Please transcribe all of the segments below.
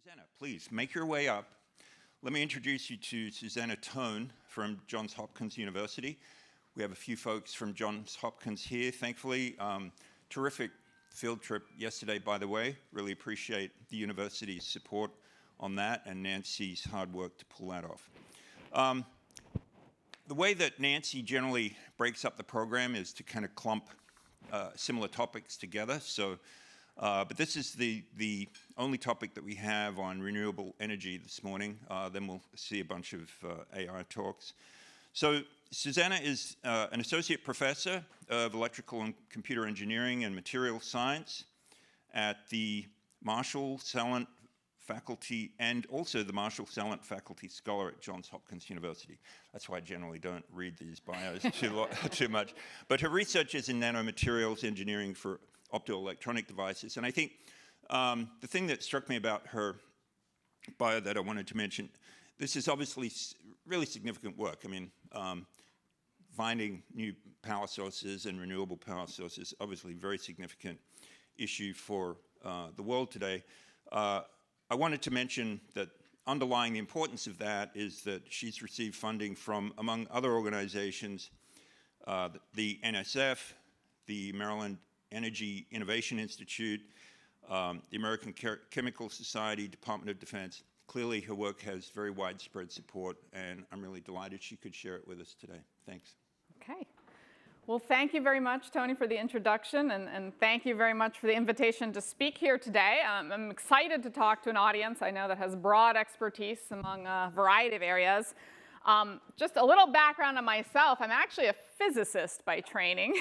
Susanna, please make your way up. Let me introduce you to Susanna Thon from Johns Hopkins University. We have a few folks from Johns Hopkins here, thankfully. Terrific field trip yesterday, by the way. Really appreciate the university's support on that and Nancy's hard work to pull that off. The way that Nancy generally breaks up the program is to kind of clump similar topics together. But this is the only topic that we have on renewable energy this morning. Then we'll see a bunch of AI talks. So Susanna is an associate professor of electrical and computer engineering and material science at the Marshall Sallant faculty and also the Marshall Sallant Faculty Scholar at Johns Hopkins University. That's why I generally don't read these bios too much. But her research is in nanomaterials engineering for optoelectronic devices. And I think the thing that struck me about her bio that I wanted to mention, this is obviously really significant work. I mean, finding new power sources and renewable power sources, obviously a very significant issue for the world today. I wanted to mention that underlying the importance of that is that she's received funding from, among other organizations, the NSF, the Maryland Energy Innovation Institute, the American Chemical Society, Department of Defense. Clearly, her work has very widespread support, and I'm really delighted she could share it with us today. Thanks. Okay. Well, thank you very much, Tony, for the introduction, and thank you very much for the invitation to speak here today. I'm excited to talk to an audience I know that has broad expertise among a variety of areas. Just a little background on myself. I'm actually a physicist by training,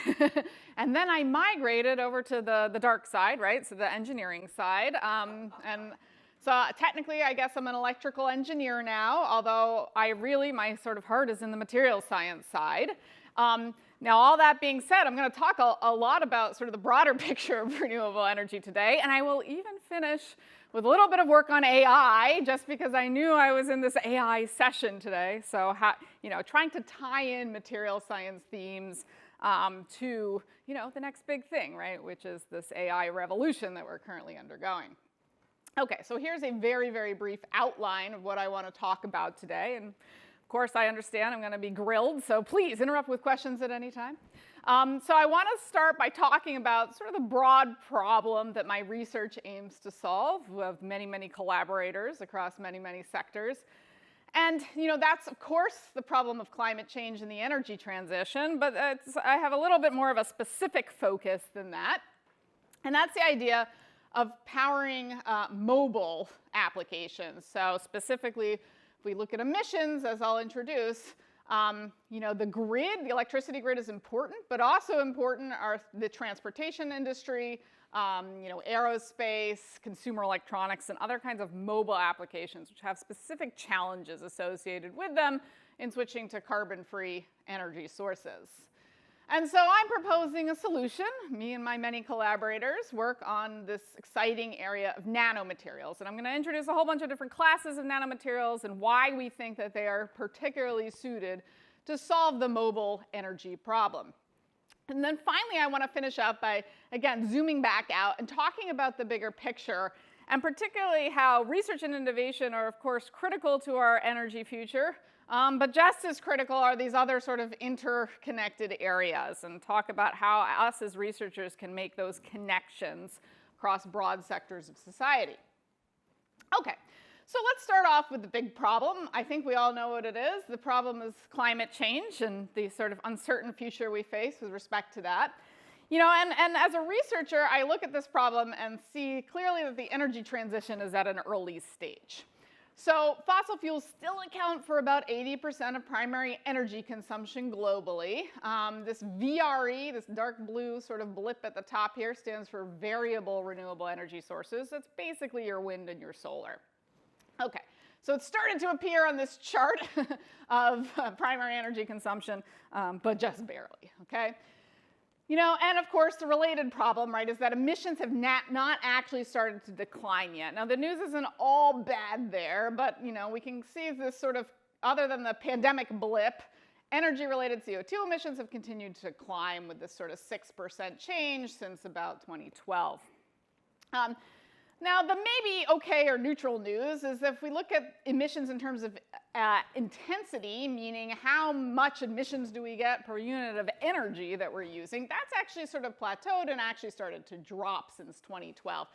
and then I migrated over to the dark side, right, so the engineering side. And so technically, I guess I'm an electrical engineer now, although my sort of heart is in the materials science side. Now, all that being said, I'm going to talk a lot about sort of the broader picture of renewable energy today, and I will even finish with a little bit of work on AI, just because I knew I was in this AI session today. So, trying to tie in material science themes to, the next big thing, right, which is this AI revolution that we're currently undergoing. Okay, so here's a very, very brief outline of what I want to talk about today. And of course, I understand I'm going to be grilled, so please interrupt with questions at any time. So I want to start by talking about sort of the broad problem that my research aims to solve with many, many collaborators across many, many sectors. And that's, of course, the problem of climate change and the energy transition, but I have a little bit more of a specific focus than that. And that's the idea of powering mobile applications. So specifically, if we look at emissions, as I'll introduce, the grid, the electricity grid is important, but also important are the transportation industry, aerospace, consumer electronics, and other kinds of mobile applications which have specific challenges associated with them in switching to carbon-free energy sources. And so I'm proposing a solution. Me and my many collaborators work on this exciting area of nanomaterials. And I'm going to introduce a whole bunch of different classes of nanomaterials and why we think that they are particularly suited to solve the mobile energy problem. And then finally, I want to finish up by, again, zooming back out and talking about the bigger picture, and particularly how research and innovation are, of course, critical to our energy future. But just as critical are these other sort of interconnected areas, and talk about how us as researchers can make those connections across broad sectors of society. Okay, so let's start off with the big problem. I think we all know what it is. The problem is climate change and the sort of uncertain future we face with respect to that. And as a researcher, I look at this problem and see clearly that the energy transition is at an early stage. So fossil fuels still account for about 80% of primary energy consumption globally. This VRE, this dark blue sort of blip at the top here, stands for variable renewable energy sources. That's basically your wind and your solar. Okay, so it started to appear on this chart of primary energy consumption, but just barely, okay? And of course, the related problem, right, is that emissions have not actually started to decline yet. Now, the news isn't all bad there, but, we can see this sort of, other than the pandemic blip, energy-related CO2 emissions have continued to climb with this sort of 6% change since about 2012. Now, the maybe okay or neutral news is that if we look at emissions in terms of intensity, meaning how much emissions do we get per unit of energy that we're using, that's actually sort of plateaued and actually started to drop since 2012.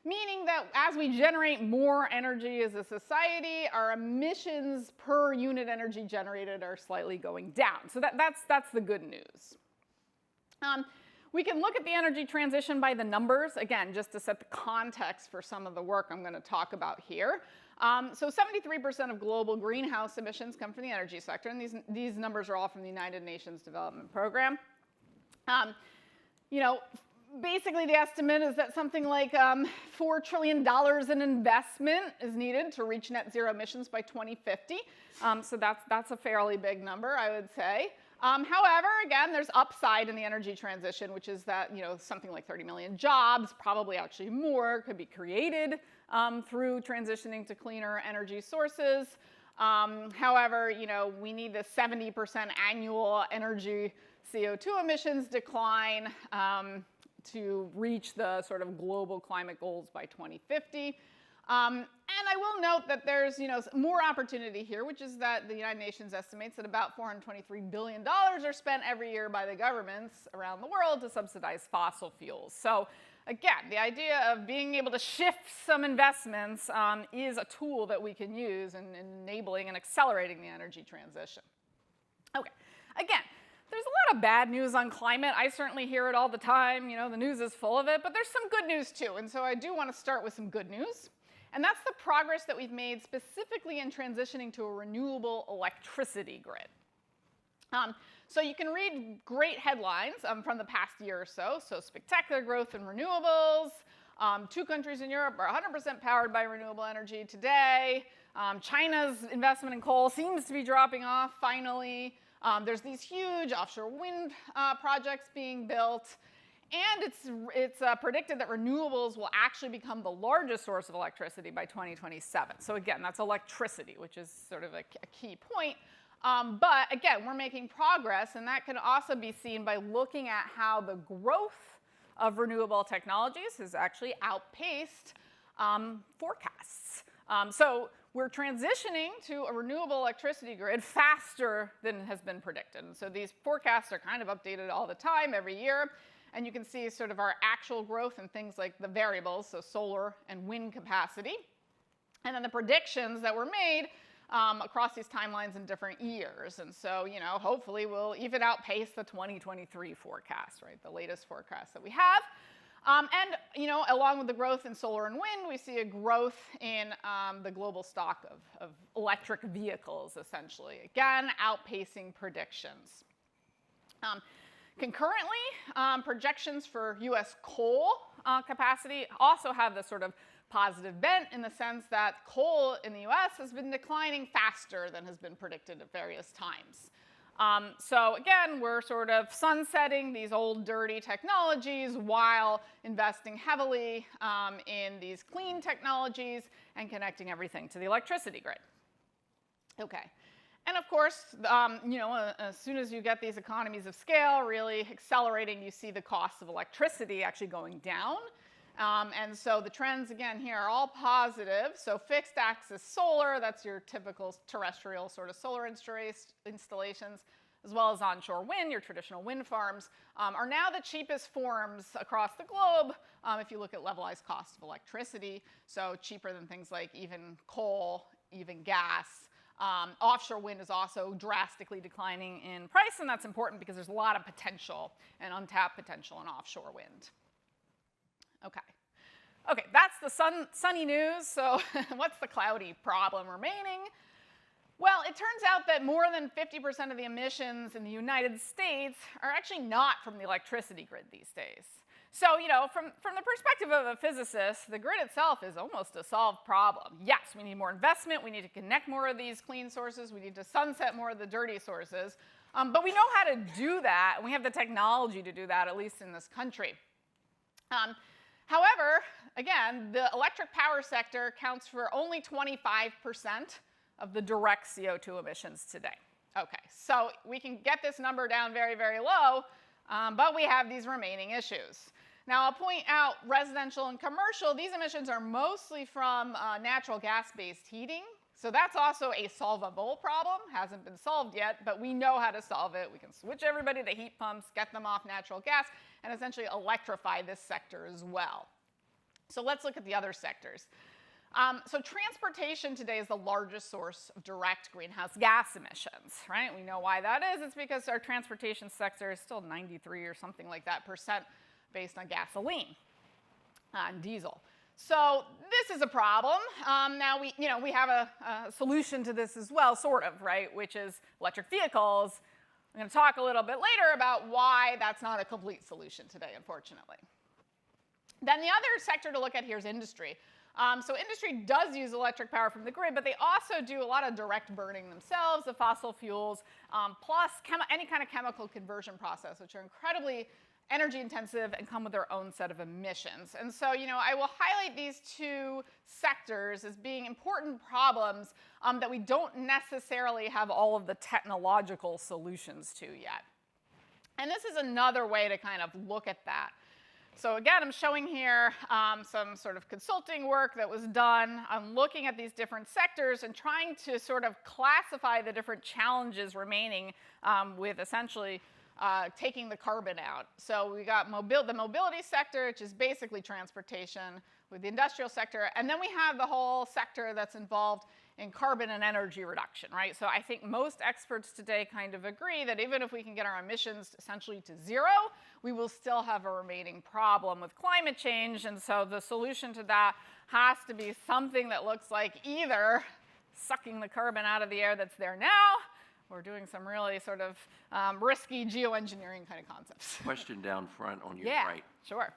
Meaning that as we generate more energy as a society, our emissions per unit energy generated are slightly going down. So that's the good news. We can look at the energy transition by the numbers, again, just to set the context for some of the work I'm going to talk about here. So 73% of global greenhouse emissions come from the energy sector, and these numbers are all from the United Nations Development Program. You know, basically the estimate is that something like $4 trillion in investment is needed to reach net zero emissions by 2050. So that's a fairly big number, I would say. However, again, there's upside in the energy transition, which is that, you know, something like 30 million jobs, probably actually more, could be created through transitioning to cleaner energy sources. However, you know, we need the 70% annual energy CO2 emissions decline to reach the sort of global climate goals by 2050. And I will note that there's, you know, more opportunity here, which is that the United Nations estimates that about $423 billion are spent every year by the governments around the world to subsidize fossil fuels. So again, the idea of being able to shift some investments is a tool that we can use in enabling and accelerating the energy transition. Okay, again, there's a lot of bad news on climate. I certainly hear it all the time. You know, the news is full of it, but there's some good news too. And so I do want to start with some good news. And that's the progress that we've made specifically in transitioning to a renewable electricity grid. So you can read great headlines from the past year or so. So spectacular growth in renewables. 2 countries in Europe are 100% powered by renewable energy today. China's investment in coal seems to be dropping off finally. There's these huge offshore wind projects being built. And it's predicted that renewables will actually become the largest source of electricity by 2027. So again, that's electricity, which is sort of a key point. But again, we're making progress, and that can also be seen by looking at how the growth of renewable technologies has actually outpaced forecasts. So we're transitioning to a renewable electricity grid faster than has been predicted. And so these forecasts are kind of updated all the time, every year. And you can see sort of our actual growth in things like the variables, so solar and wind capacity. And then the predictions that were made across these timelines in different years. And so, you know, hopefully we'll even outpace the 2023 forecast, right, the latest forecast that we have. And, you know, along with the growth in solar and wind, we see a growth in the global stock of electric vehicles, essentially. Again, outpacing predictions. Concurrently, projections for US coal capacity also have this sort of positive bent in the sense that coal in the US has been declining faster than has been predicted at various times. So again, we're sort of sunsetting these old dirty technologies while investing heavily in these clean technologies and connecting everything to the electricity grid. Okay. And of course, you know, as soon as you get these economies of scale really accelerating, you see the cost of electricity actually going down. And so the trends, again, here are all positive. So fixed axis solar, that's your typical terrestrial sort of solar installations, as well as onshore wind, your traditional wind farms, are now the cheapest forms across the globe if you look at levelized cost of electricity. So cheaper than things like even coal, even gas. Offshore wind is also drastically declining in price, and that's important because there's a lot of potential and untapped potential in offshore wind. Okay, that's the sunny news. So what's the cloudy problem remaining? Well, it turns out that more than 50% of the emissions in the United States are actually not from the electricity grid these days. So, you know, from the perspective of a physicist, the grid itself is almost a solved problem. Yes, we need more investment. We need to connect more of these clean sources. We need to sunset more of the dirty sources. But we know how to do that, and we have the technology to do that, at least in this country. However, again, the electric power sector accounts for only 25% of the direct CO2 emissions today. Okay, so we can get this number down very, very low, but we have these remaining issues. Now, I'll point out residential and commercial, these emissions are mostly from natural gas-based heating. So that's also a solvable problem. Hasn't been solved yet, but we know how to solve it. We can switch everybody to heat pumps, get them off natural gas, and essentially electrify this sector as well. So let's look at the other sectors. So transportation today is the largest source of direct greenhouse gas emissions, right? We know why that is. It's because our transportation sector is still 93 or something like that % based on gasoline and diesel. So this is a problem. Now we have a solution to this as well, sort of, right? Which is electric vehicles. I'm going to talk a little bit later about why that's not a complete solution today, unfortunately. Then the other sector to look at here is industry. So industry does use electric power from the grid, but they also do a lot of direct burning themselves of fossil fuels, plus any kind of chemical conversion process, which are incredibly energy intensive and come with their own set of emissions. And so, I will highlight these two sectors as being important problems that we don't necessarily have all of the technological solutions to yet. And this is another way to kind of look at that. So again, I'm showing here some sort of consulting work that was done on looking at these different sectors and trying to sort of classify the different challenges remaining with essentially taking the carbon out. So we got the mobility sector, which is basically transportation, with the industrial sector, and then we have the whole sector that's involved in carbon and energy reduction, right? So I think most experts today kind of agree that even if we can get our emissions essentially to zero, we will still have a remaining problem with climate change, and so the solution to that has to be something that looks like either sucking the carbon out of the air that's there now, or doing some really sort of risky geoengineering kind of concepts. Question down front on your right. Sure.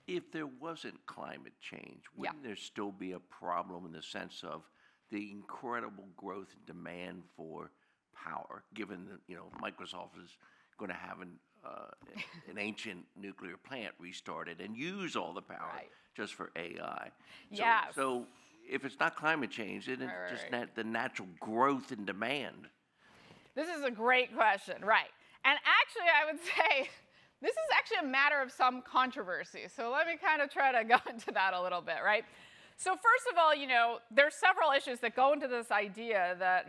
If there wasn't climate change, wouldn't there still be a problem in the sense of the incredible growth in demand for power, given that Microsoft is going to have an ancient nuclear plant restarted and use all the power just for AI? So if it's not climate change, then it's just the natural growth in demand. This is a great question, right? And actually, I would say this is actually a matter of some controversy. So let me kind of try to go into that a little bit, right? So first of all, there's several issues that go into this idea that,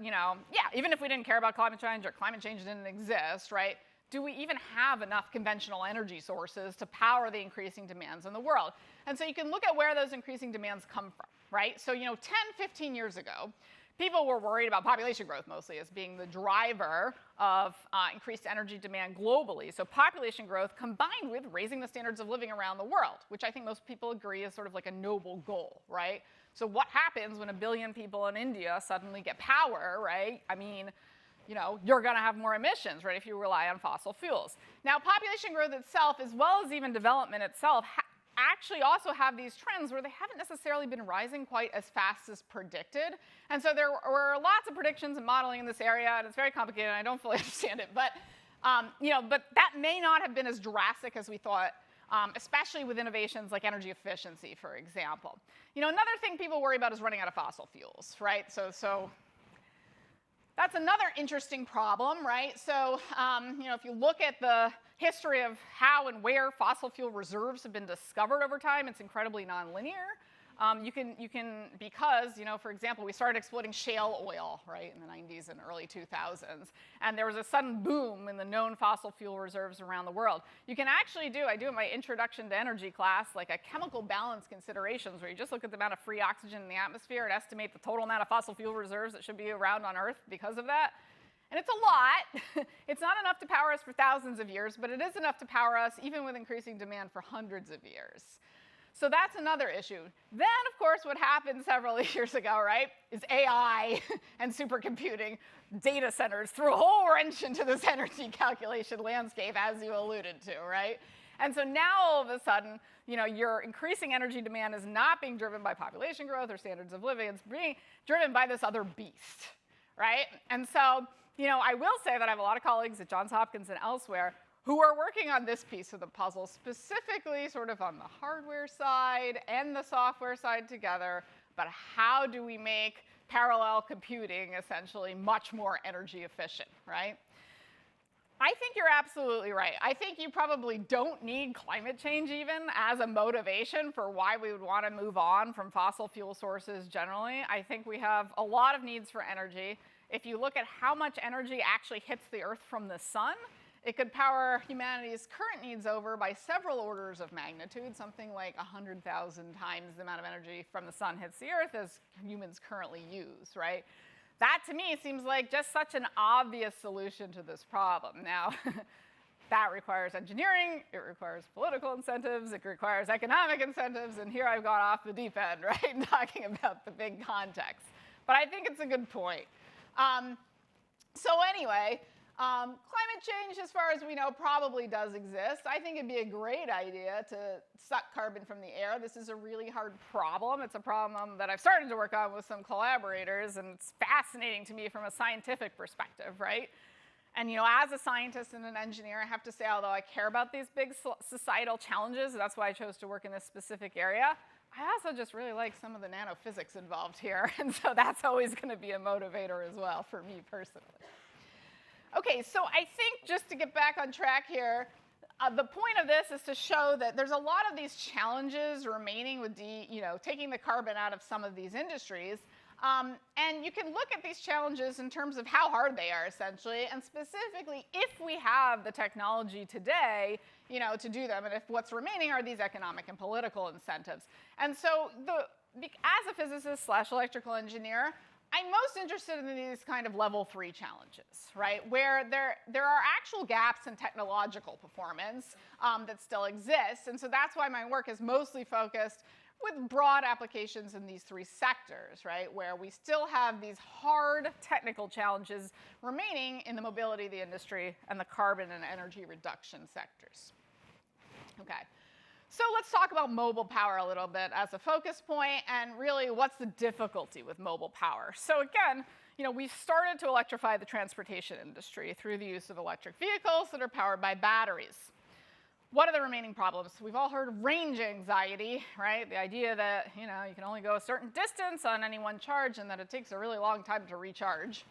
even if we didn't care about climate change or climate change didn't exist, right? Do we even have enough conventional energy sources to power the increasing demands in the world? And so you can look at where those increasing demands come from, right? So, 10, 15 years ago, people were worried about population growth mostly as being the driver of increased energy demand globally. So population growth combined with raising the standards of living around the world, which I think most people agree is sort of like a noble goal, right? So what happens when 1 billion people in India suddenly get power, right? I mean, you're going to have more emissions, right, if you rely on fossil fuels. Now, population growth itself, as well as even development itself, actually also have these trends where they haven't necessarily been rising quite as fast as predicted. And so there were lots of predictions and modeling in this area, and it's very complicated, and I don't fully understand it. But, but that may not have been as drastic as we thought, especially with innovations like energy efficiency, for example. Another thing people worry about is running out of fossil fuels, right? So that's another interesting problem, right? So, if you look at the history of how and where fossil fuel reserves have been discovered over time, it's incredibly nonlinear. Because, for example, we started exploiting shale oil, right, in the 90s and early 2000s, and there was a sudden boom in the known fossil fuel reserves around the world. You can actually I do in my introduction to energy class, like a chemical balance considerations, where you just look at the amount of free oxygen in the atmosphere and estimate the total amount of fossil fuel reserves that should be around on Earth because of that. And it's a lot. It's not enough to power us for thousands of years, but it is enough to power us even with increasing demand for hundreds of years. So that's another issue. Then, of course, what happened several years ago, right, is AI and supercomputing data centers threw a whole wrench into this energy calculation landscape, as you alluded to, right? And so now, all of a sudden, your increasing energy demand is not being driven by population growth or standards of living. It's being driven by this other beast, right? And so, I will say that I have a lot of colleagues at Johns Hopkins and elsewhere who are working on this piece of the puzzle, specifically sort of on the hardware side and the software side together, but how do we make parallel computing essentially much more energy efficient, right? I think you're absolutely right. I think you probably don't need climate change even as a motivation for why we would want to move on from fossil fuel sources generally. I think we have a lot of needs for energy. If you look at how much energy actually hits the Earth from the sun, it could power humanity's current needs over by several orders of magnitude, something like 100,000 times the amount of energy from the sun hits the Earth as humans currently use, right? That, to me, seems like just such an obvious solution to this problem. Now, that requires engineering, it requires political incentives, it requires economic incentives, and here I've gone off the deep end, right, talking about the big context. But I think it's a good point. So anyway, climate change, as far as we know, probably does exist. I think it'd be a great idea to suck carbon from the air. This is a really hard problem. It's a problem that I've started to work on with some collaborators, and it's fascinating to me from a scientific perspective, right? And as a scientist and an engineer, I have to say, although I care about these big societal challenges, that's why I chose to work in this specific area, I also just really like some of the nanophysics involved here, and so that's always going to be a motivator as well for me personally. Okay, so I think just to get back on track here, the point of this is to show that there's a lot of these challenges remaining with taking the carbon out of some of these industries. And you can look at these challenges in terms of how hard they are, essentially, and specifically if we have the technology today, to do them, and if what's remaining are these economic and political incentives. And so as a physicist / electrical engineer, I'm most interested in these kind of level 3 challenges, right, where there are actual gaps in technological performance that still exist. And so that's why my work is mostly focused with broad applications in these 3 sectors, right, where we still have these hard technical challenges remaining in the mobility of the industry and the carbon and energy reduction sectors. Okay. So let's talk about mobile power a little bit as a focus point, and really what's the difficulty with mobile power. So again, we started to electrify the transportation industry through the use of electric vehicles that are powered by batteries. What are the remaining problems? We've all heard of range anxiety, right? The idea that you can only go a certain distance on any one charge and that it takes a really long time to recharge.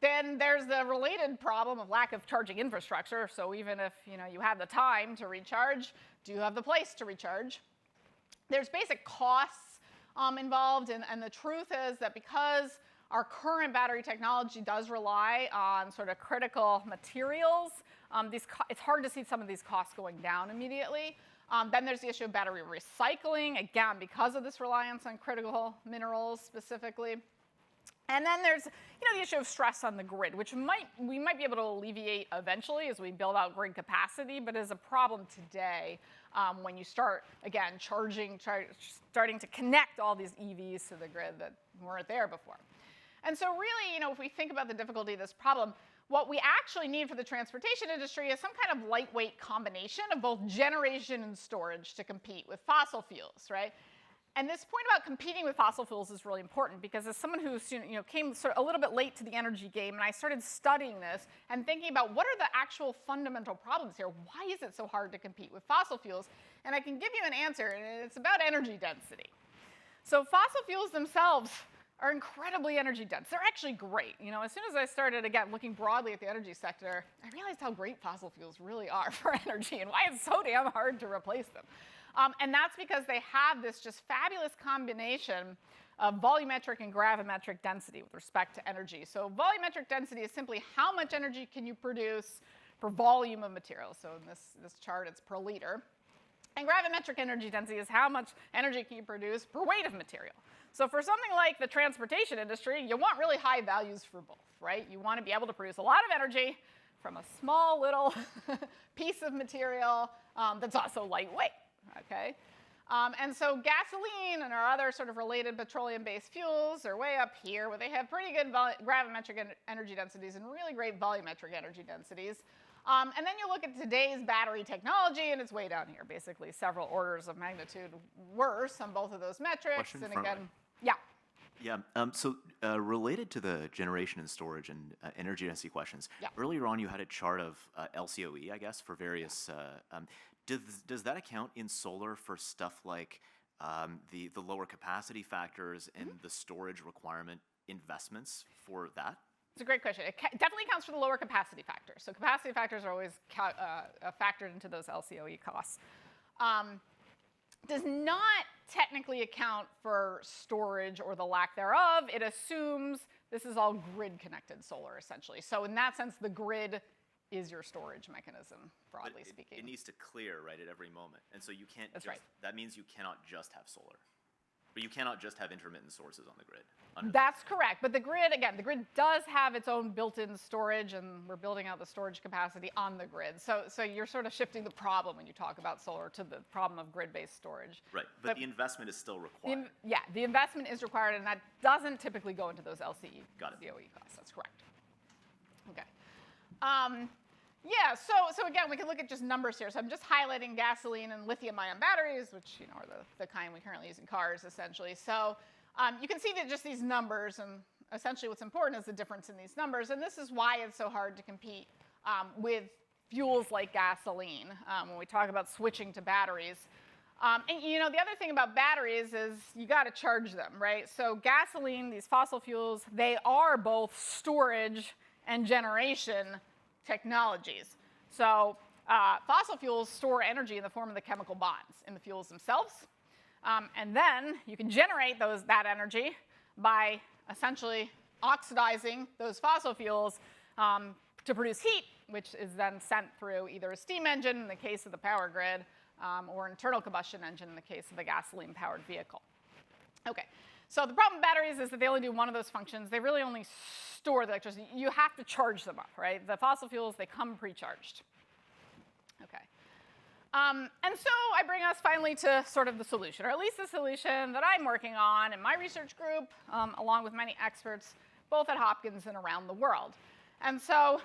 Then there's the related problem of lack of charging infrastructure. So even if you have the time to recharge, do you have the place to recharge? There's basic costs involved, and the truth is that because our current battery technology does rely on sort of critical materials, it's hard to see some of these costs going down immediately. Then there's the issue of battery recycling, again, because of this reliance on critical minerals specifically. And then there's the issue of stress on the grid, which we might be able to alleviate eventually as we build out grid capacity, but is a problem today when you start, again, starting to connect all these EVs to the grid that weren't there before. And so really, if we think about the difficulty of this problem, what we actually need for the transportation industry is some kind of lightweight combination of both generation and storage to compete with fossil fuels, right? And this point about competing with fossil fuels is really important because as someone who came sort of a little bit late to the energy game, and I started studying this and thinking about what are the actual fundamental problems here? Why is it so hard to compete with fossil fuels? And I can give you an answer, and it's about energy density. So fossil fuels themselves are incredibly energy dense. They're actually great. As soon as I started, again, looking broadly at the energy sector, I realized how great fossil fuels really are for energy and why it's so damn hard to replace them. And that's because they have this just fabulous combination of volumetric and gravimetric density with respect to energy. So volumetric density is simply how much energy can you produce per volume of material. So in this chart, it's per liter. And gravimetric energy density is how much energy can you produce per weight of material. So for something like the transportation industry, you want really high values for both, right? You want to be able to produce a lot of energy from a small little piece of material that's also lightweight. Okay, and so gasoline and our other sort of related petroleum-based fuels are way up here, where they have pretty good gravimetric energy densities and really great volumetric energy densities. And then you look at today's battery technology, and it's way down here, basically several orders of magnitude worse on both of those metrics. Question and from again, yeah. Yeah, so related to the generation and storage and energy density questions, Yeah. earlier on you had a chart of LCOE, I guess, for various. Does that account in solar for stuff like the lower capacity factors and the storage requirement investments for that? It's a great question. It definitely accounts for the lower capacity factors. So capacity factors are always factored into those LCOE costs. Does not technically account for storage or the lack thereof. It assumes this is all grid-connected solar, essentially. So in that sense, the grid is your storage mechanism, broadly speaking. It needs to clear, right, at every moment. And so you can't That's just, right. that means you cannot just have solar. But you cannot just have intermittent sources on the grid. That's correct. But the grid, again, the grid does have its own built-in storage, and we're building out the storage capacity on the grid. So you're sort of shifting the problem when you talk about solar to the problem of grid-based storage. Right, but the investment is still required. The investment is required, and that doesn't typically go into those LCOE costs. That's correct. Okay. Yeah, so again, we can look at just numbers here. So I'm just highlighting gasoline and lithium-ion batteries, which are the kind we currently use in cars, essentially. So you can see that just these numbers, and essentially what's important is the difference in these numbers. And this is why it's so hard to compete with fuels like gasoline when we talk about switching to batteries. And the other thing about batteries is you got to charge them, right? So gasoline, these fossil fuels, they are both storage and generation technologies. So fossil fuels store energy in the form of the chemical bonds in the fuels themselves. And then you can generate that energy by essentially oxidizing those fossil fuels to produce heat, which is then sent through either a steam engine in the case of the power grid or an internal combustion engine in the case of the gasoline-powered vehicle. Okay. So the problem with batteries is that they only do one of those functions. They really only store the electricity. You have to charge them up, right? The fossil fuels, they come pre-charged. Okay. And so I bring us finally to sort of the solution, or at least the solution that I'm working on in my research group, along with many experts, both at Hopkins and around the world. And so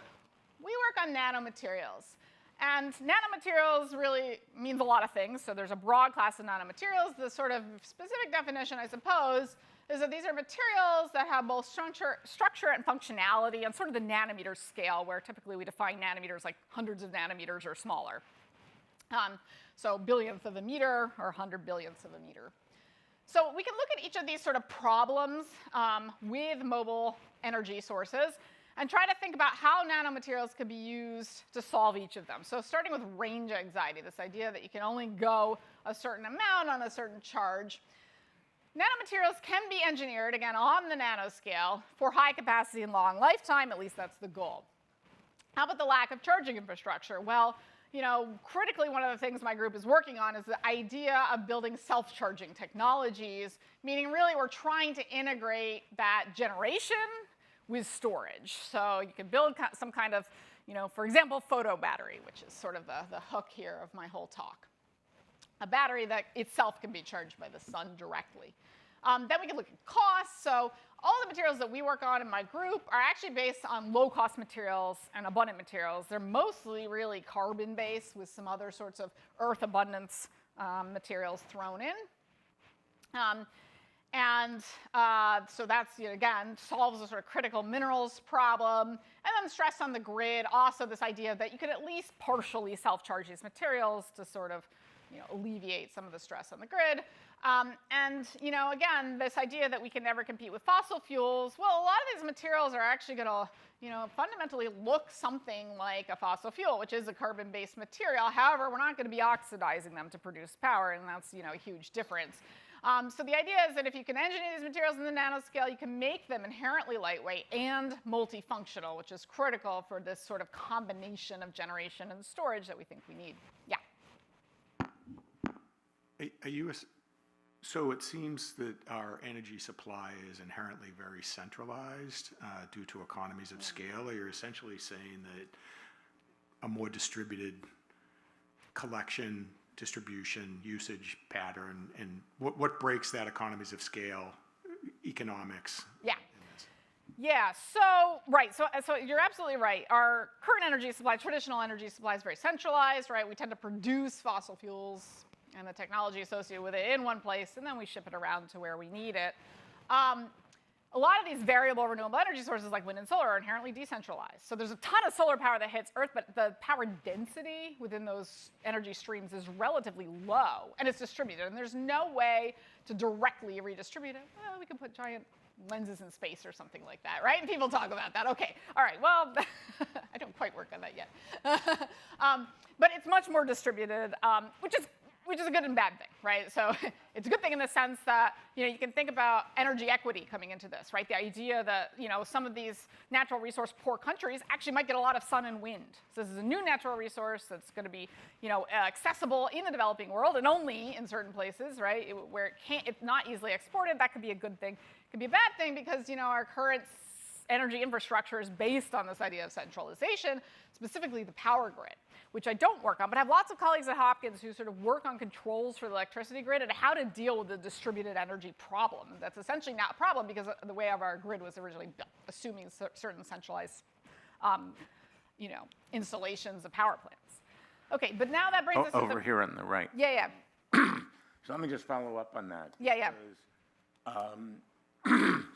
we work on nanomaterials. And nanomaterials really means a lot of things. So there's a broad class of nanomaterials. The sort of specific definition, I suppose, is that these are materials that have both structure and functionality on sort of the nanometer scale, where typically we define nanometers like hundreds of nanometers or smaller. So billionth of a meter or 100 billionths of a meter. So we can look at each of these sort of problems with mobile energy sources and try to think about how nanomaterials could be used to solve each of them. So starting with range anxiety, this idea that you can only go a certain amount on a certain charge. Nanomaterials can be engineered, again, on the nanoscale for high capacity and long lifetime. At least that's the goal. How about the lack of charging infrastructure? Well, critically, one of the things my group is working on is the idea of building self-charging technologies, meaning really we're trying to integrate that generation with storage. So you can build some kind of, for example, photo battery, which is sort of the hook here of my whole talk. A battery that itself can be charged by the sun directly. Then we can look at costs. So all the materials that we work on in my group are actually based on low-cost materials and abundant materials. They're mostly really carbon-based with some other sorts of earth abundance materials thrown in. So that's, again, solves a sort of critical minerals problem. And then stress on the grid, also this idea that you could at least partially self-charge these materials to sort of alleviate some of the stress on the grid. Again, this idea that we can never compete with fossil fuels, well, a lot of these materials are actually going to, fundamentally look something like a fossil fuel, which is a carbon-based material. However, we're not going to be oxidizing them to produce power, and that's, a huge difference. So the idea is that if you can engineer these materials in the nanoscale, you can make them inherently lightweight and multifunctional, which is critical for this sort of combination of generation and storage that we think we need. Yeah. So it seems that our energy supply is inherently very centralized due to economies of scale. Or you're essentially saying that a more distributed collection, distribution, usage pattern, and what breaks that economies of scale economics? Yeah. Yeah, so you're absolutely right. Our current energy supply, traditional energy supply, is very centralized, right? We tend to produce fossil fuels and the technology associated with it in one place, and then we ship it around to where we need it. A lot of these variable renewable energy sources like wind and solar are inherently decentralized. So there's a ton of solar power that hits Earth, but the power density within those energy streams is relatively low, and it's distributed. And there's no way to directly redistribute it. Well, we can put giant lenses in space or something like that, right? And people talk about that. Okay, all right, well, I don't quite work on that yet. But it's much more distributed, which is a good and bad thing, right? So it's a good thing in the sense that, you can think about energy equity coming into this, right? The idea that, some of these natural resource poor countries actually might get a lot of sun and wind. So this is a new natural resource that's going to be, accessible in the developing world and only in certain places, right? Where it's not easily exported. That could be a good thing. It could be a bad thing because, our current energy infrastructure is based on this idea of centralization, specifically the power grid, which I don't work on, but I have lots of colleagues at Hopkins who sort of work on controls for the electricity grid and how to deal with the distributed energy problem. That's essentially not a problem because the way of our grid was originally built, assuming certain centralized, installations of power plants. Okay, but now that brings us Over here on the right. Yeah. So let me just follow up on that. Yeah. Because,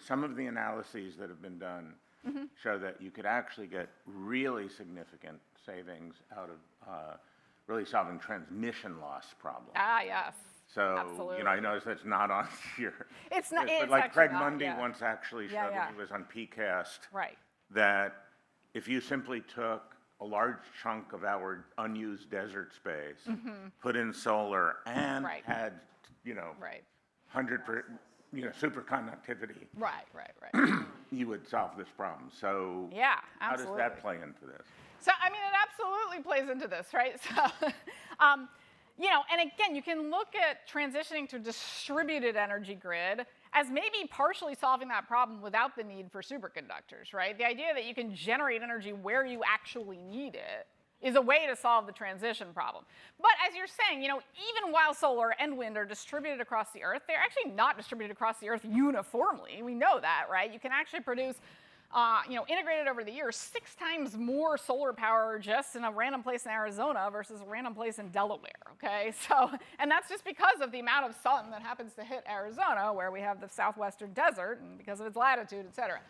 some of the analyses that have been done show that you could actually get really significant savings out of really solving transmission loss problems. Ah, yes. So, absolutely. I noticed that's not on here. It's not. But It's like actually Craig not, Mundy yeah. once actually showed when he was on PCAST Right. that if you simply took a large chunk of our unused desert space, put in solar, and Right. had, Right. 100%, superconductivity, Right. you would solve this problem. So Yeah, how absolutely. does that play into this? So, it absolutely plays into this, right? So, and again, you can look at transitioning to a distributed energy grid as maybe partially solving that problem without the need for superconductors, right? The idea that you can generate energy where you actually need it is a way to solve the transition problem. But as you're saying, even while solar and wind are distributed across the Earth, they're actually not distributed across the Earth uniformly. We know that, right? You can actually produce integrated over the years 6 times more solar power just in a random place in Arizona versus a random place in Delaware, okay? So, and that's just because of the amount of sun that happens to hit Arizona, where we have the southwestern desert, and because of its latitude, et cetera.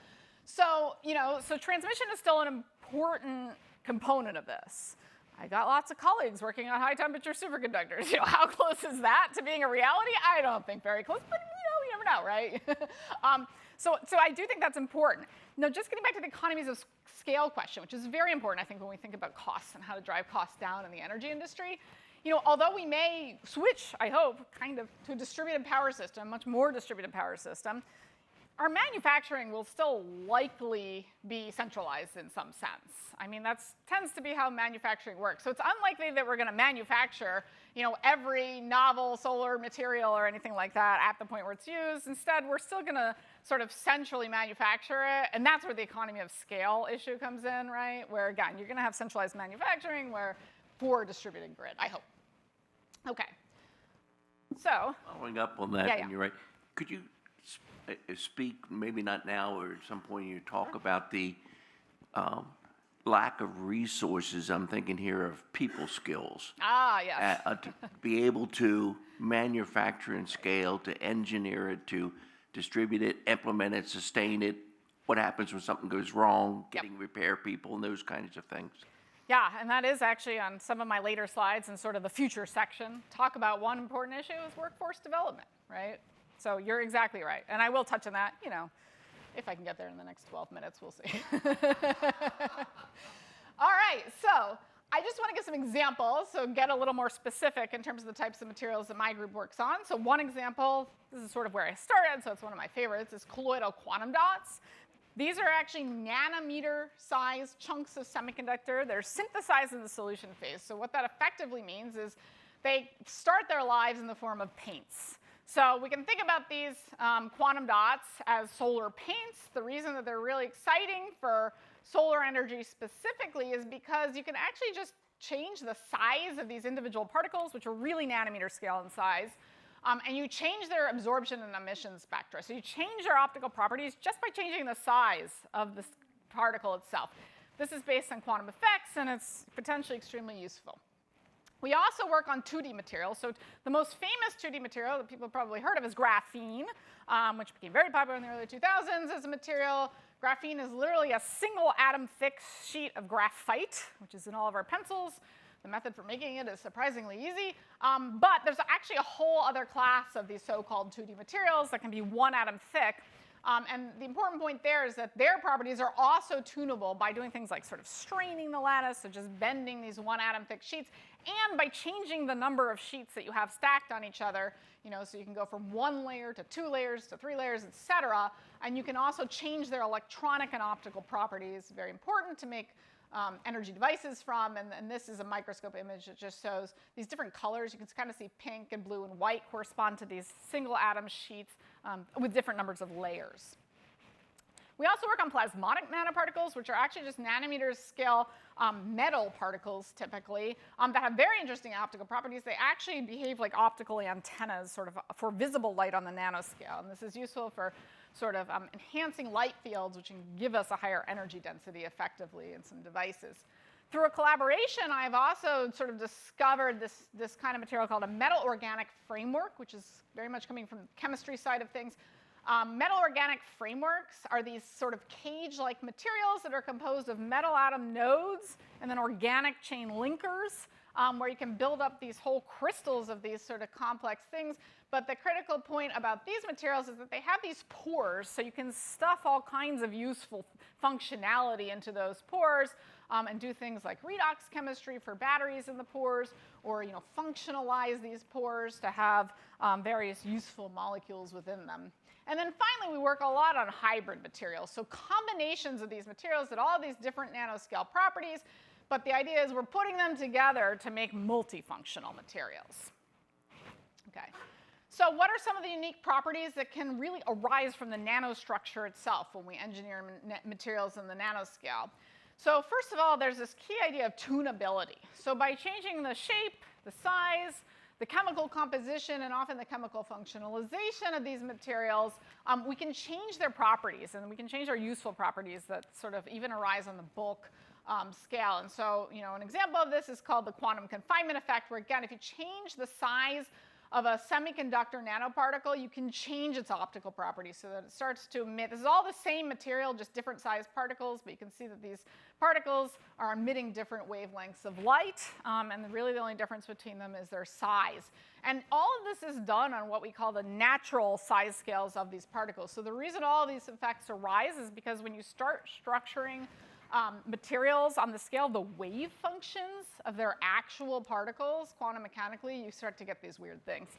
So, so transmission is still an important component of this. I got lots of colleagues working on high temperature superconductors. How close is that to being a reality? I don't think very close, but you never know, right? So I do think that's important. Now, just getting back to the economies of scale question, which is very important, I think, when we think about costs and how to drive costs down in the energy industry. Although we may switch, I hope, kind of to a distributed power system, much more distributed power system, our manufacturing will still likely be centralized in some sense. That tends to be how manufacturing works. So it's unlikely that we're going to manufacture, every novel solar material or anything like that at the point where it's used. Instead, we're still going to sort of centrally manufacture it, and that's where the economy of scale issue comes in, right? Where, again, you're going to have centralized manufacturing for a distributed grid, I hope. Okay. So. Following up on that, Yeah. and you're right, could you speak, maybe not now or at some point in your talk, about the lack of resources? I'm thinking here of people skills. Ah, yes. To be able to manufacture and scale, to engineer it, to distribute it, implement it, sustain it. What happens when something goes wrong, getting repair people, and those kinds of things. Yeah, and that is actually on some of my later slides in sort of the future section. Talk about one important issue is workforce development, right? So you're exactly right. And I will touch on that, if I can get there in the next 12 minutes, we'll see. All right, so I just want to give some examples, so get a little more specific in terms of the types of materials that my group works on. So one example, this is sort of where I started, so it's one of my favorites, is colloidal quantum dots. These are actually nanometer-sized chunks of semiconductor. They're synthesized in the solution phase. So what that effectively means is they start their lives in the form of paints. So we can think about these quantum dots as solar paints. The reason that they're really exciting for solar energy specifically is because you can actually just change the size of these individual particles, which are really nanometer scale in size, and you change their absorption and emission spectra. So you change their optical properties just by changing the size of the particle itself. This is based on quantum effects, and it's potentially extremely useful. We also work on 2D materials. So the most famous 2D material that people have probably heard of is graphene, which became very popular in the early 2000s as a material. Graphene is literally a single atom thick sheet of graphite, which is in all of our pencils. The method for making it is surprisingly easy. But there's actually a whole other class of these so-called 2D materials that can be 1 atom thick. And the important point there is that their properties are also tunable by doing things like sort of straining the lattice, so just bending these one atom thick sheets, and by changing the number of sheets that you have stacked on each other, so you can go from 1 layer to 2 layers to 3 layers, et cetera. And you can also change their electronic and optical properties, very important to make energy devices from. And this is a microscope image that just shows these different colors. You can kind of see pink and blue and white correspond to these single atom sheets with different numbers of layers. We also work on plasmonic nanoparticles, which are actually just nanometer scale metal particles, typically, that have very interesting optical properties. They actually behave like optical antennas, sort of for visible light on the nanoscale. And this is useful for sort of enhancing light fields, which can give us a higher energy density effectively in some devices. Through a collaboration, I've also sort of discovered this kind of material called a metal organic framework, which is very much coming from the chemistry side of things. Metal organic frameworks are these sort of cage-like materials that are composed of metal atom nodes and then organic chain linkers, where you can build up these whole crystals of these sort of complex things. But the critical point about these materials is that they have these pores, so you can stuff all kinds of useful functionality into those pores and do things like redox chemistry for batteries in the pores, or functionalize these pores to have various useful molecules within them. And then finally, we work a lot on hybrid materials, so combinations of these materials that all have these different nanoscale properties, but the idea is we're putting them together to make multifunctional materials. Okay. So what are some of the unique properties that can really arise from the nanostructure itself when we engineer materials in the nanoscale? So first of all, there's this key idea of tunability. So by changing the shape, the size, the chemical composition, and often the chemical functionalization of these materials, we can change their properties, and we can change their useful properties that sort of even arise on the bulk scale. And so, an example of this is called the quantum confinement effect, where again, if you change the size of a semiconductor nanoparticle, you can change its optical properties so that it starts to emit. This is all the same material, just different sized particles, but you can see that these particles are emitting different wavelengths of light, and really the only difference between them is their size. And all of this is done on what we call the natural size scales of these particles. So the reason all of these effects arise is because when you start structuring materials on the scale of the wave functions of their actual particles, quantum mechanically, you start to get these weird things.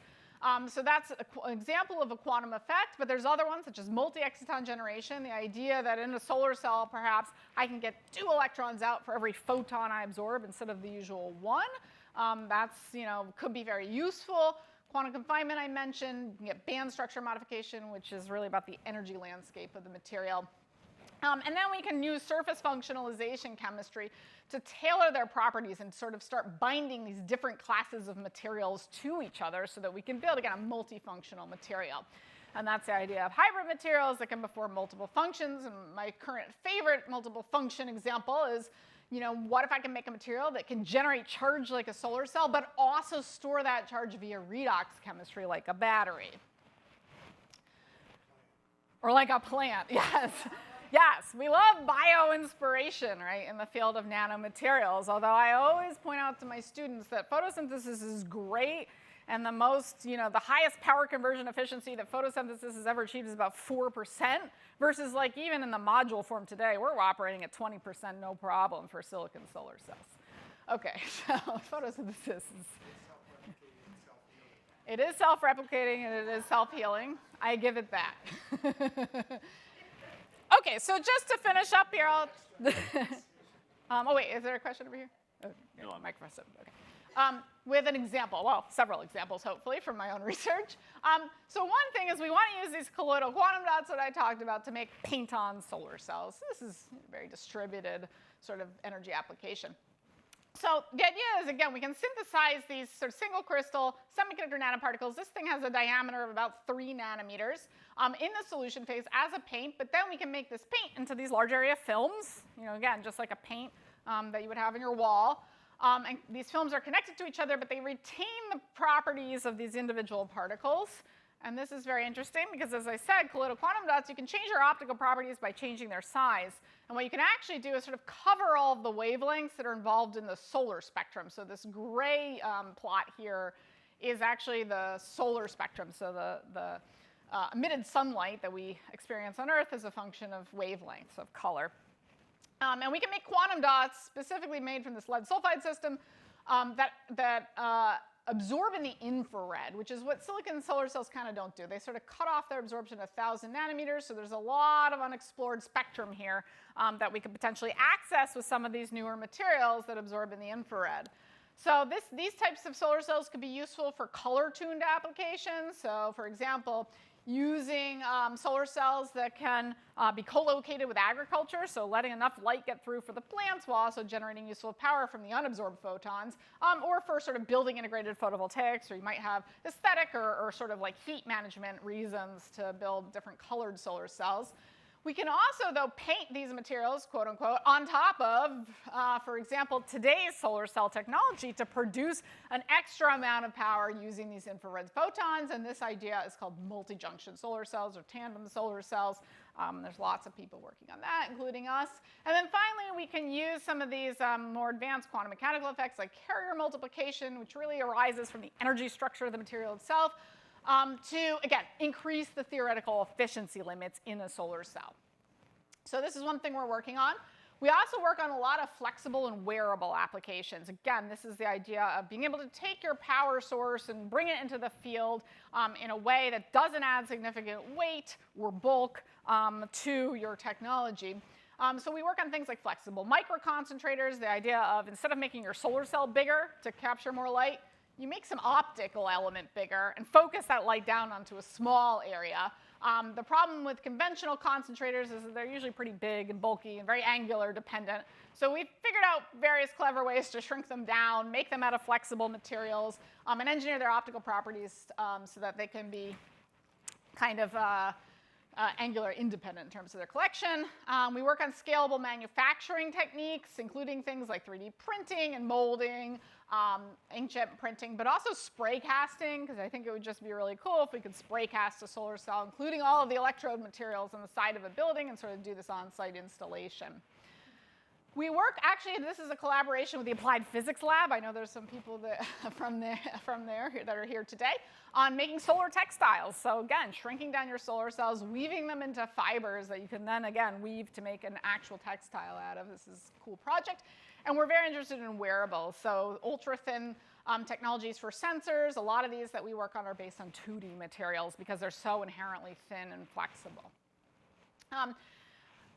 So that's an example of a quantum effect, but there's other ones, such as multi-exciton generation, the idea that in a solar cell, perhaps, I can get 2 electrons out for every photon I absorb instead of the usual 1. That's, could be very useful. Quantum confinement I mentioned. You can get band structure modification, which is really about the energy landscape of the material. And then we can use surface functionalization chemistry to tailor their properties and sort of start binding these different classes of materials to each other so that we can build, again, a multifunctional material. And that's the idea of hybrid materials that can perform multiple functions. And my current favorite multiple function example is, what if I can make a material that can generate charge like a solar cell, but also store that charge via redox chemistry like a battery? Or like a plant, yes. Yes, we love bio-inspiration, right, in the field of nanomaterials, although I always point out to my students that photosynthesis is great, and the most, the highest power conversion efficiency that photosynthesis has ever achieved is about 4%, versus like even in the module form today, we're operating at 20% no problem for silicon solar cells. Okay, so photosynthesis is... It is self-replicating and it is self-healing. I give it that. Okay, so just to finish up here, I'll... oh, wait, is there a question over here? Oh, no, microphone. Okay. With an example, well, several examples, hopefully, from my own research. So one thing is we want to use these colloidal quantum dots that I talked about to make paint-on solar cells. This is a very distributed sort of energy application. So the idea is, again, we can synthesize these sort of single crystal semiconductor nanoparticles. This thing has a diameter of about 3 nanometers in the solution phase as a paint, but then we can make this paint into these large area films, again, just like a paint that you would have in your wall. And these films are connected to each other, but they retain the properties of these individual particles. And this is very interesting because, as I said, colloidal quantum dots, you can change their optical properties by changing their size. And what you can actually do is sort of cover all of the wavelengths that are involved in the solar spectrum. So this gray plot here is actually the solar spectrum. So the emitted sunlight that we experience on Earth as a function of wavelengths of color. And we can make quantum dots specifically made from this lead sulfide system that absorb in the infrared, which is what silicon solar cells kind of don't do. They sort of cut off their absorption at 1,000 nanometers, so there's a lot of unexplored spectrum here that we could potentially access with some of these newer materials that absorb in the infrared. So these types of solar cells could be useful for color-tuned applications. So for example, using solar cells that can be co-located with agriculture, so letting enough light get through for the plants while also generating useful power from the unabsorbed photons, or for sort of building integrated photovoltaics, or you might have aesthetic or sort of like heat management reasons to build different colored solar cells. We can also, though, paint these materials, quote unquote, on top of, for example, today's solar cell technology to produce an extra amount of power using these infrared photons. And this idea is called multi-junction solar cells or tandem solar cells. There's lots of people working on that, including us. And then finally, we can use some of these more advanced quantum mechanical effects like carrier multiplication, which really arises from the energy structure of the material itself, to, again, increase the theoretical efficiency limits in a solar cell. So this is one thing we're working on. We also work on a lot of flexible and wearable applications. Again, this is the idea of being able to take your power source and bring it into the field in a way that doesn't add significant weight or bulk to your technology. So we work on things like flexible microconcentrators, the idea of instead of making your solar cell bigger to capture more light, you make some optical element bigger and focus that light down onto a small area. The problem with conventional concentrators is that they're usually pretty big and bulky and very angular dependent. So we've figured out various clever ways to shrink them down, make them out of flexible materials, and engineer their optical properties so that they can be kind of angular independent in terms of their collection. We work on scalable manufacturing techniques, including things like 3D printing and molding, inkjet printing, but also spray casting, because I think it would just be really cool if we could spray cast a solar cell, including all of the electrode materials on the side of a building, and sort of do this on-site installation. We work, actually, this is a collaboration with the Applied Physics Lab. I know there's some people that from there that are here today on making solar textiles. So again, shrinking down your solar cells, weaving them into fibers that you can then, again, weave to make an actual textile out of. This is a cool project. And we're very interested in wearables. So ultra-thin technologies for sensors. A lot of these that we work on are based on 2D materials because they're so inherently thin and flexible.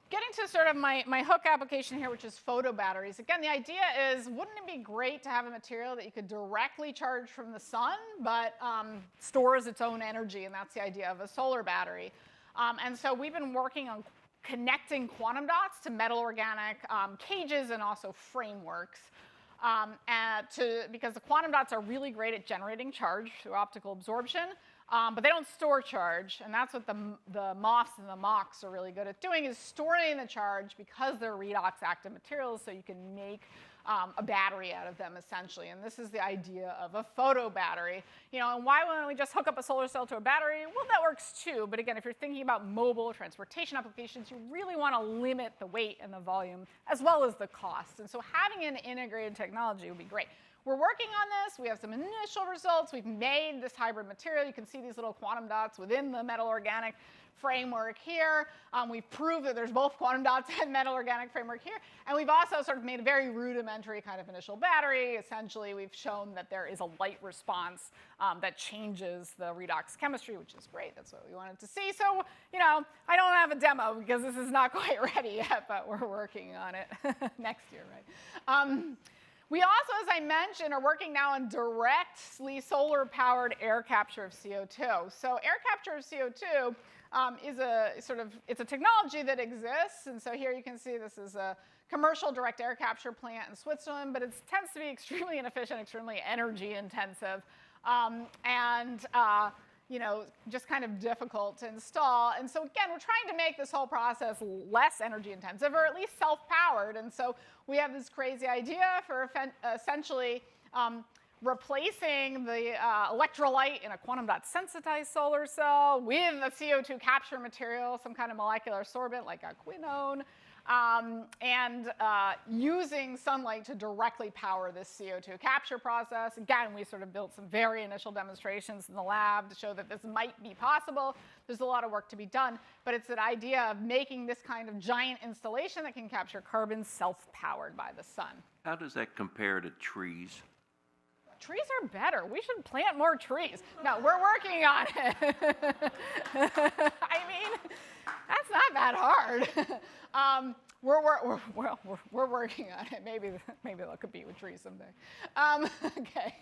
Getting to sort of my hook application here, which is photo batteries. Again, the idea is, wouldn't it be great to have a material that you could directly charge from the sun, but stores its own energy, and that's the idea of a solar battery. And so we've been working on connecting quantum dots to metal organic cages and also frameworks. Because the quantum dots are really great at generating charge through optical absorption, but they don't store charge, and that's what the MOFs and the MOCs are really good at doing, is storing the charge because they're redox active materials, so you can make a battery out of them, essentially. And this is the idea of a photo battery. And why wouldn't we just hook up a solar cell to a battery? Well, that works too, but again, if you're thinking about mobile transportation applications, you really want to limit the weight and the volume as well as the cost. And so having an integrated technology would be great. We're working on this. We have some initial results. We've made this hybrid material. You can see these little quantum dots within the metal organic framework here. We've proved that there's both quantum dots and metal organic framework here. And we've also sort of made a very rudimentary kind of initial battery. Essentially, we've shown that there is a light response that changes the redox chemistry, which is great. That's what we wanted to see. So, I don't have a demo because this is not quite ready yet, but we're working on it next year, right? We also, as I mentioned, are working now on directly solar-powered air capture of CO2. So air capture of CO2 it's a technology that exists. And so here you can see this is a commercial direct air capture plant in Switzerland, but it tends to be extremely inefficient, extremely energy intensive, just kind of difficult to install. And so again, we're trying to make this whole process less energy intensive, or at least self-powered. And so we have this crazy idea for essentially replacing the electrolyte in a quantum dot sensitized solar cell with a CO2 capture material, some kind of molecular sorbent like a quinone. and using sunlight to directly power this CO2 capture process. Again, we sort of built some very initial demonstrations in the lab to show that this might be possible. There's a lot of work to be done, but it's that idea of making this kind of giant installation that can capture carbon self-powered by the sun. How does that compare to trees? Trees are better. We should plant more trees. No, we're working on it. I mean, that's not that hard. We're working on it. Maybe they'll compete with trees someday. Okay.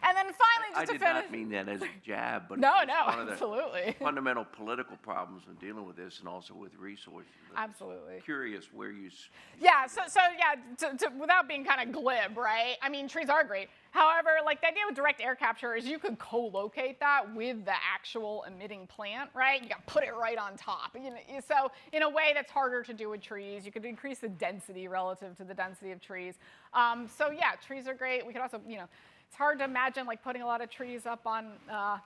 And then finally, just to finish. I did not mean that as a jab, but no, it's one of the absolutely. fundamental political problems in dealing with this, and also with resources. Absolutely. Curious where you. Yeah. So yeah. Without being kind of glib, right? I mean, trees are great. However, like the idea with direct air capture is you could co-locate that with the actual emitting plant, right? You got to put it right on top. You know, so in a way that's harder to do with trees. You could increase the density relative to the density of trees. So yeah, trees are great. We could also, you know. It's hard to imagine like putting a lot of trees up on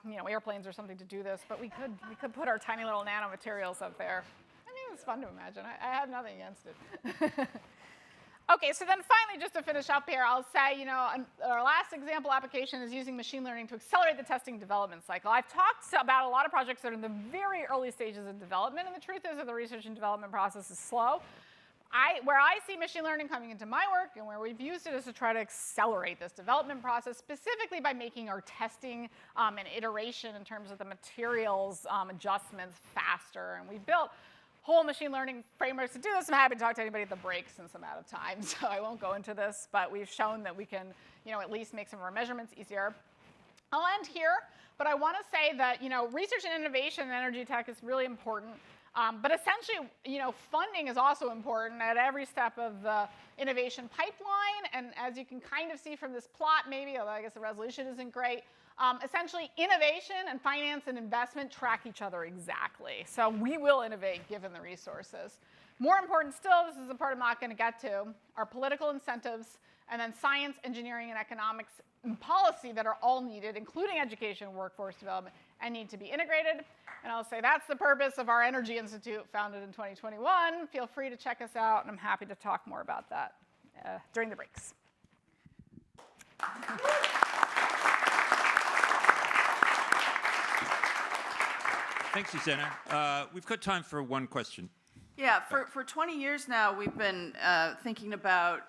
you know, airplanes or something to do this, but we could put our tiny little nanomaterials up there. I mean, it's fun to imagine. I have nothing against it. Okay, so then finally, just to finish up here, I'll say, you know, our last example application is using machine learning to accelerate the testing development cycle. I've talked about a lot of projects that are in the very early stages of development, and the truth is that the research and development process is slow. Where I see machine learning coming into my work and where we've used it is to try to accelerate this development process, specifically by making our testing and iteration in terms of the materials adjustments faster. And we've built whole machine learning frameworks to do this. I'm happy to talk to anybody at the break since I'm out of time, so I won't go into this. But we've shown that we can, you know, at least make some of our measurements easier. I'll end here, but I want to say that, you know, research and innovation in energy tech is really important. But essentially, you know, funding is also important at every step of the innovation pipeline. And as you can kind of see from this plot, maybe, although I guess the resolution isn't great, essentially innovation and finance and investment track each other exactly. So we will innovate given the resources. More important still, this is the part I'm not going to get to, are political incentives, and then science, engineering, and economics and policy that are all needed, including education and workforce development, and need to be integrated. And I'll say that's the purpose of our Energy Institute, founded in 2021. Feel free to check us out, and I'm happy to talk more about that during the breaks. Thanks, Susanna. We've got time for one question. Yeah, for 20 years now, we've been thinking about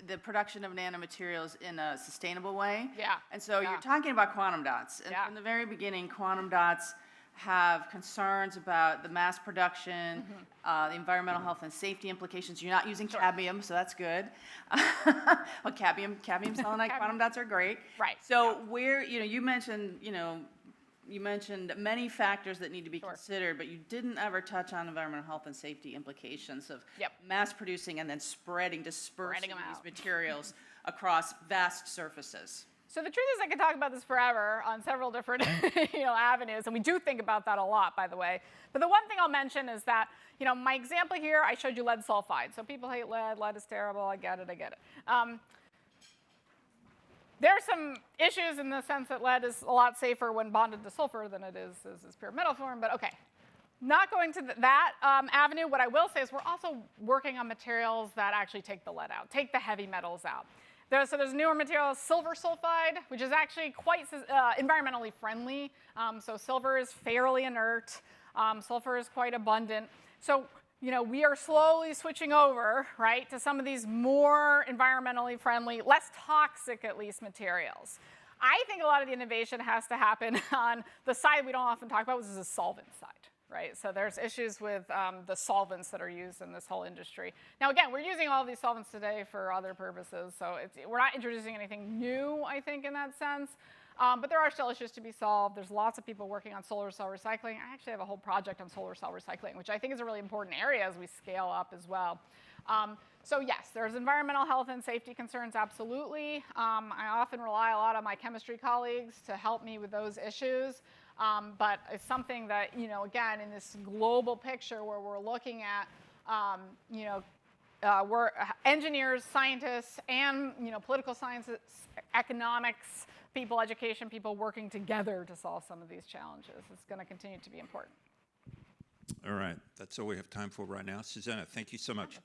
the production of nanomaterials in a sustainable way. Yeah. And so Yeah. you're talking about quantum dots. And Yeah. from the very beginning, quantum dots have concerns about the mass production, the environmental health and safety implications. You're not using cadmium, so that's good. Well, cadmium selenide quantum dots are great. Right. So where, you mentioned, you mentioned many factors that need to be Sure. considered, but you didn't ever touch on environmental health and safety implications of Yep. mass producing and then dispersing them these out. materials across vast surfaces. So the truth is I could talk about this forever on several different avenues, and we do think about that a lot, by the way. But the one thing I'll mention is that, my example here, I showed you lead sulfide. So people hate lead. Lead is terrible. I get it. There are some issues in the sense that lead is a lot safer when bonded to sulfur than it is as pure metal form, but okay. Not going to that avenue. What I will say is we're also working on materials that actually take the lead out, take the heavy metals out. So there's a newer material, silver sulfide, which is actually quite environmentally friendly. So silver is fairly inert. Sulfur is quite abundant. So we are slowly switching over, right, to some of these more environmentally friendly, less toxic, at least, materials. I think a lot of the innovation has to happen on the side we don't often talk about, which is the solvent side, right? So there's issues with the solvents that are used in this whole industry. Now, again, we're using all of these solvents today for other purposes, so we're not introducing anything new, I think, in that sense. But there are still issues to be solved. There's lots of people working on solar cell recycling. I actually have a whole project on solar cell recycling, which I think is a really important area as we scale up as well. So yes, there's environmental health and safety concerns, absolutely. I often rely a lot on my chemistry colleagues to help me with those issues. But it's something that, again, in this global picture where we're looking at, we're engineers, scientists, and political sciences, economics, people, education people working together to solve some of these challenges. It's going to continue to be important. All right, that's all we have time for right now. Susanna, thank you so much.